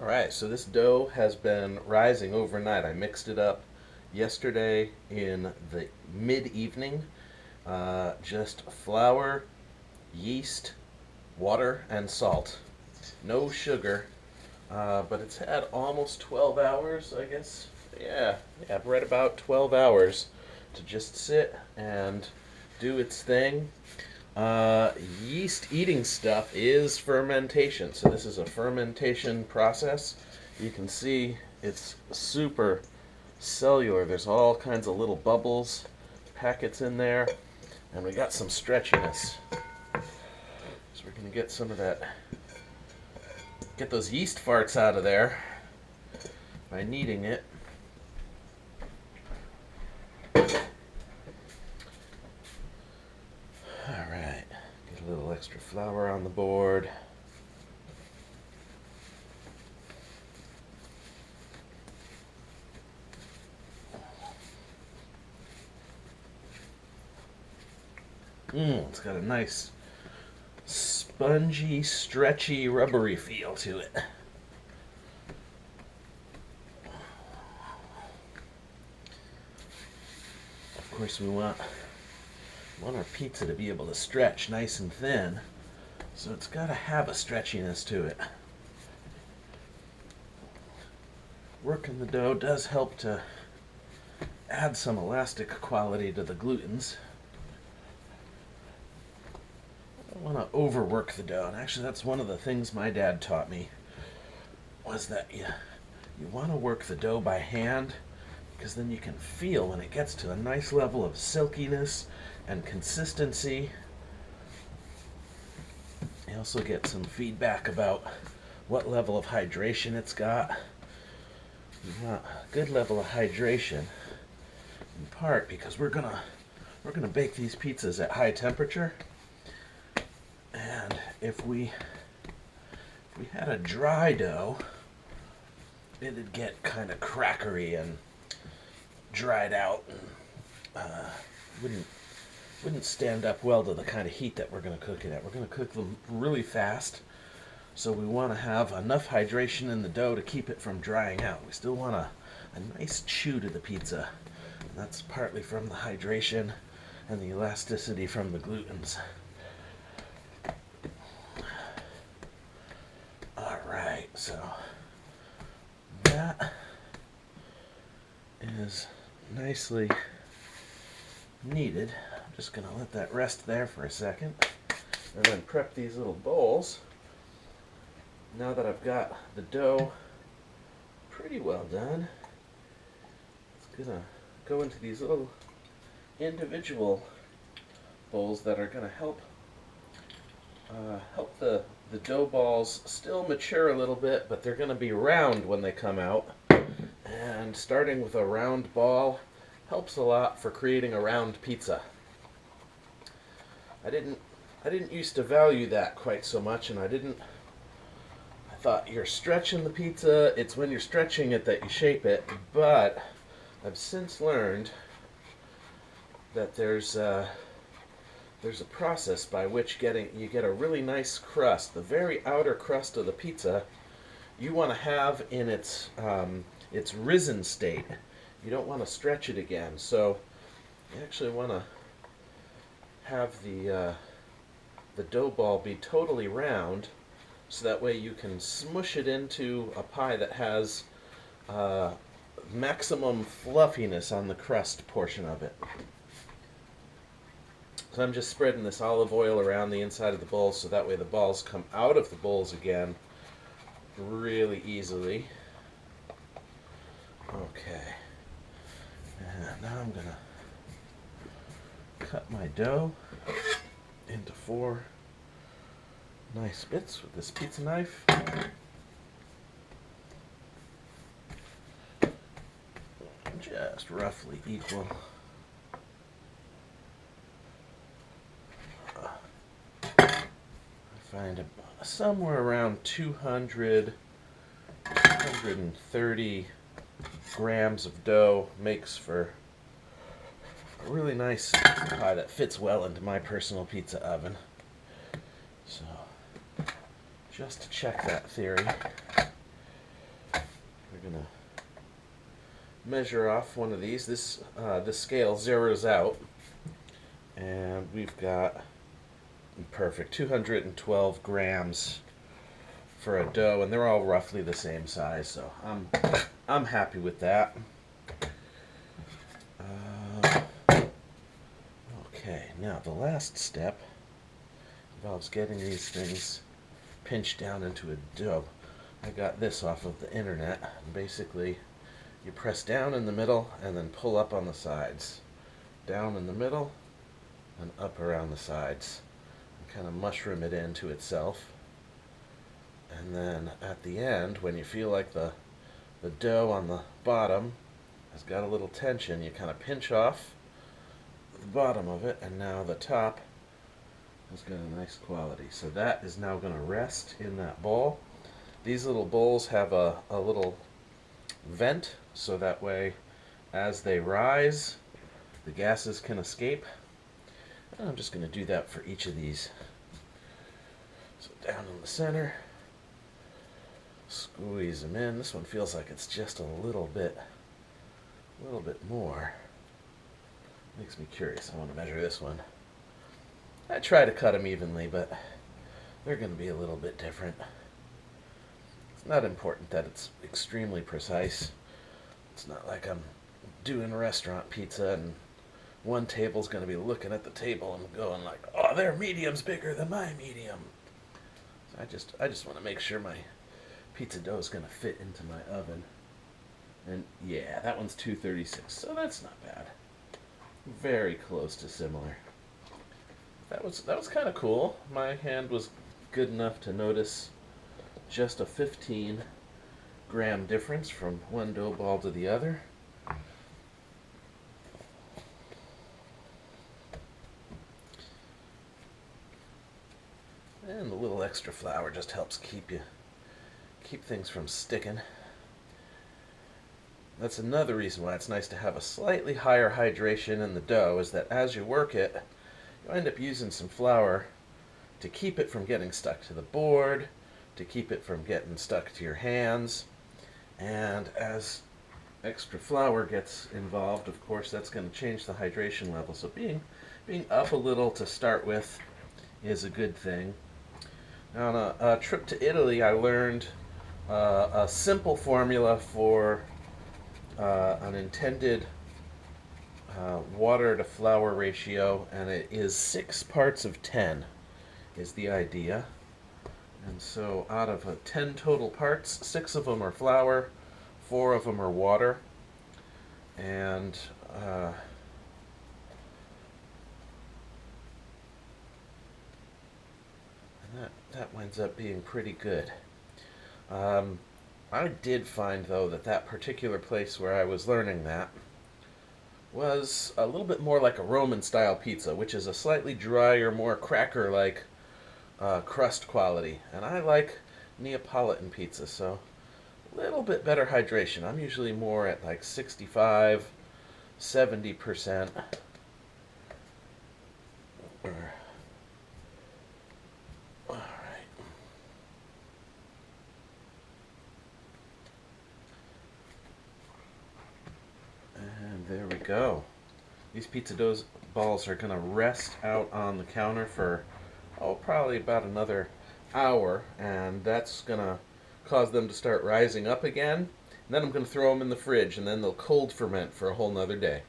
Alright, so this dough has been rising overnight. I mixed it up yesterday in the mid-evening. Just flour, yeast, water, and salt. No sugar, but it's had almost 12 hours, I guess. Yeah, right about 12 hours to just sit and do its thing. Uh, Yeast eating stuff is fermentation. So this is a fermentation process. You can see it's super cellular. There's all kinds of little bubbles, packets in there, and we got some stretchiness. So we're going to get some of that, get those yeast farts out of there by kneading it. Alright, get a little extra flour on the board. It's got a nice spongy, stretchy, rubbery feel to it. Of course, we want our pizza to be able to stretch nice and thin, so it's got to have a stretchiness to it. Working the dough does help to add some elastic quality to the glutens. I don't want to overwork the dough, and actually that's one of the things my dad taught me, was that you want to work the dough by hand, because then you can feel when it gets to a nice level of silkiness and consistency. You also get some feedback about what level of hydration it's got. You want a good level of hydration, in part because we're gonna bake these pizzas at high temperature, and if we had a dry dough, it'd get kind of crackery and dried out, and wouldn't stand up well to the kind of heat that we're going to cook it at. We're going to cook them really fast, so we want to have enough hydration in the dough to keep it from drying out. We still want a nice chew to the pizza, and that's partly from the hydration and the elasticity from the glutens. Alright, so that is nicely kneaded. I'm just going to let that rest there for a second and then prep these little bowls. Now that I've got the dough pretty well done, it's going to go into these little individual bowls that are going to help the dough balls still mature a little bit, but they're going to be round when they come out. And starting with a round ball helps a lot for creating a round pizza. I didn't used to value that quite so much, and I thought you're stretching the pizza, it's when you're stretching it that you shape it, but I've since learned that there's a process by which you get a really nice crust. The very outer crust of the pizza you want to have in its risen state. You don't want to stretch it again, so you actually want to have the dough ball be totally round, so that way you can smush it into a pie that has maximum fluffiness on the crust portion of it. So I'm just spreading this olive oil around the inside of the bowl, so that way the balls come out of the bowls again really easily. Okay, and now I'm going to cut my dough into 4 nice bits with this pizza knife. Just roughly equal. I find somewhere around 230 grams of dough makes for a really nice pie that fits well into my personal pizza oven. So, just to check that theory, We're gonna measure off one of these. This scale zeroes out, and we've got perfect 212 grams for a dough, and they're all roughly the same size, so I'm happy with that. Okay, now the last step involves getting these things pinched down into a dough. I got this off of the internet. Basically, you press down in the middle and then pull up on the sides. Down in the middle and up around the sides. And kind of mushroom it into itself. And then at the end, when you feel like the dough on the bottom has got a little tension, you kind of pinch off the bottom of it, and now the top has got a nice quality. So that is now going to rest in that bowl. These little bowls have a little vent, so that way as they rise, the gases can escape. And I'm just going to do that for each of these. So down in the center, squeeze them in. This one feels like it's just a little bit more. Makes me curious. I want to measure this one. I try to cut them evenly, but they're going to be a little bit different. It's not important that it's extremely precise. It's not like I'm doing restaurant pizza and one table's going to be looking at the table and going like, oh, their medium's bigger than my medium. So I just want to make sure my pizza dough is going to fit into my oven. And yeah, that one's 236, so that's not bad. Very close to similar. That was kind of cool. My hand was good enough to notice just a 15-gram difference from one dough ball to the other. And a little extra flour just helps keep things from sticking. That's another reason why it's nice to have a slightly higher hydration in the dough, is that as you work it, you end up using some flour to keep it from getting stuck to the board, to keep it from getting stuck to your hands. And as extra flour gets involved, of course, that's going to change the hydration level. So being up a little to start with is a good thing. Now, on a trip to Italy, I learned a simple formula for an intended water to flour ratio, and it is 6 parts of 10 is the idea. And so out of 10 total parts, 6 of them are flour, 4 of them are water, and that winds up being pretty good. I did find, though, that particular place where I was learning that was a little bit more like a Roman-style pizza, which is a slightly drier, more cracker-like crust quality. And I like Neapolitan pizza, so a little bit better hydration. I'm usually more at like 65, 70%. There we go. These pizza dough balls are going to rest out on the counter for, probably about another hour, and that's going to cause them to start rising up again. And then I'm going to throw them in the fridge, and then they'll cold ferment for a whole nother day.